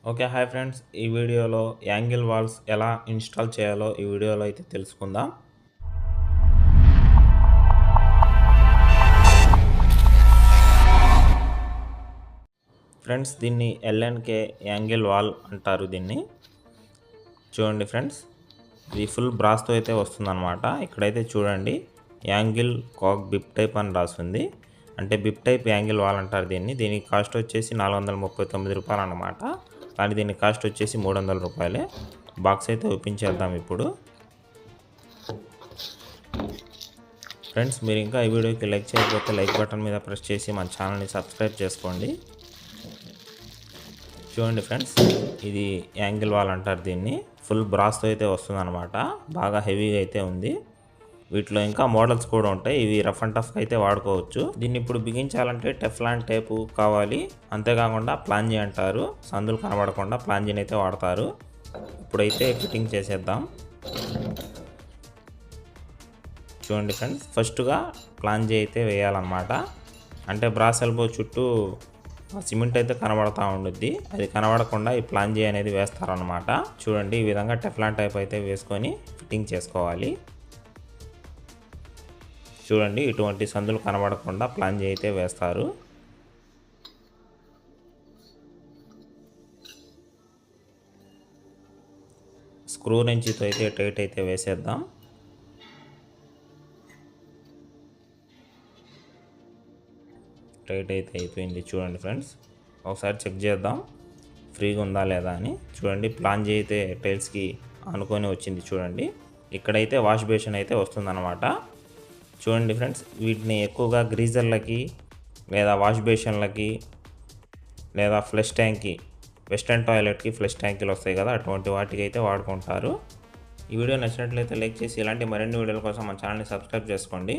Okay. Hi friends. ఈ వీడియోలో angle walls ఎలా ఇన్‌స్టాల్ చేయాలో ఈ వీడియోలో అయితే తెలుసుకుందాం. ఫ్రెండ్స్, దీన్ని ఎల్ఎన్‌కే యాంగిల్ వాల్ అంటారు దీన్ని. చూడండి ఫ్రెండ్స్, ఇది ఫుల్ బ్రాస్‌తో అయితే వస్తుందన్నమాట. ఇక్కడైతే చూడండి, యాంగిల్ కాక్ బిప్ టైప్ అని రాసుంది. అంటే బిప్ టైప్ యాంగిల్ వాల్ అంటారు దీన్ని. దీని కాస్ట్ వచ్చేసి ₹439 అన్నమాట. కానీ దీని కాస్ట్ వచ్చేసి ₹300. బాక్స్ అయితే ఓపెన్ చేద్దాం ఇప్పుడు. ఫ్రెండ్స్, మీరు ఇంకా ఈ వీడియోకి లైక్ చేయకపోతే లైక్ బటన్ మీద ప్రెస్ చేసి మన ఛానల్ని సబ్స్క్రైబ్ చేసుకోండి. చూడండి ఫ్రెండ్స్, ఇది యాంగిల్ వాల్ అంటారు దీన్ని. ఫుల్ బ్రాస్తో అయితే వస్తుందన్నమాట. బాగా హెవీగా అయితే ఉంది. వీటిలో ఇంకా మోడల్స్ కూడా ఉంటాయి. ఇవి రఫ్ అండ్ టఫ్గా అయితే వాడుకోవచ్చు. దీన్ని ఇప్పుడు బిగించాలంటే టెఫ్లాన్ టేపు కావాలి. అంతేకాకుండా ప్లాంజీ అంటారు. సందులు కనబడకుండా ప్లాంజీని అయితే వాడతారు. ఇప్పుడైతే ఫిట్టింగ్ చేసేద్దాం. చూడండి ఫ్రెండ్స్, ఫస్ట్గా ప్లాంజీ అయితే వేయాలన్నమాట. అంటే బ్రాస్ ఎల్బో చుట్టూ సిమెంట్ అయితే కనబడతా ఉండుద్ది. అది కనబడకుండా ఈ ప్లాంజీ అనేది వేస్తారనమాట. చూడండి, ఈ విధంగా టెఫ్లాన్ టైప్ అయితే వేసుకొని ఫిట్టింగ్ చేసుకోవాలి. చూడండి, ఇటువంటి సందులు కనబడకుండా ప్లాంజీ అయితే వేస్తారు. స్క్రూ రెంచితో అయితే టైట్ అయితే వేసేద్దాం. టైట్ అయితే అయిపోయింది. చూడండి ఫ్రెండ్స్, ఒకసారి చెక్ చేద్దాం ఫ్రీగా ఉందా లేదా అని. చూడండి, ప్లాంజీ అయితే టైల్స్కి ఆనుకొని వచ్చింది. చూడండి, ఇక్కడైతే వాష్ బేసిన్ అయితే వస్తుందన్నమాట. చూడండి ఫ్రెండ్స్, వీటిని ఎక్కువగా గ్రీజర్లకి లేదా వాష్ బేసిన్లకి లేదా ఫ్లష్ ట్యాంక్కి, వెస్టర్న్ టాయిలెట్కి ఫ్లష్ ట్యాంకులు వస్తాయి కదా, అటువంటి వాటికి అయితే వాడుకుంటారు. ఈ వీడియో నచ్చినట్లయితే లైక్ చేసి ఇలాంటి మరిన్ని వీడియోల కోసం మన ఛానల్ని సబ్స్క్రైబ్ చేసుకోండి.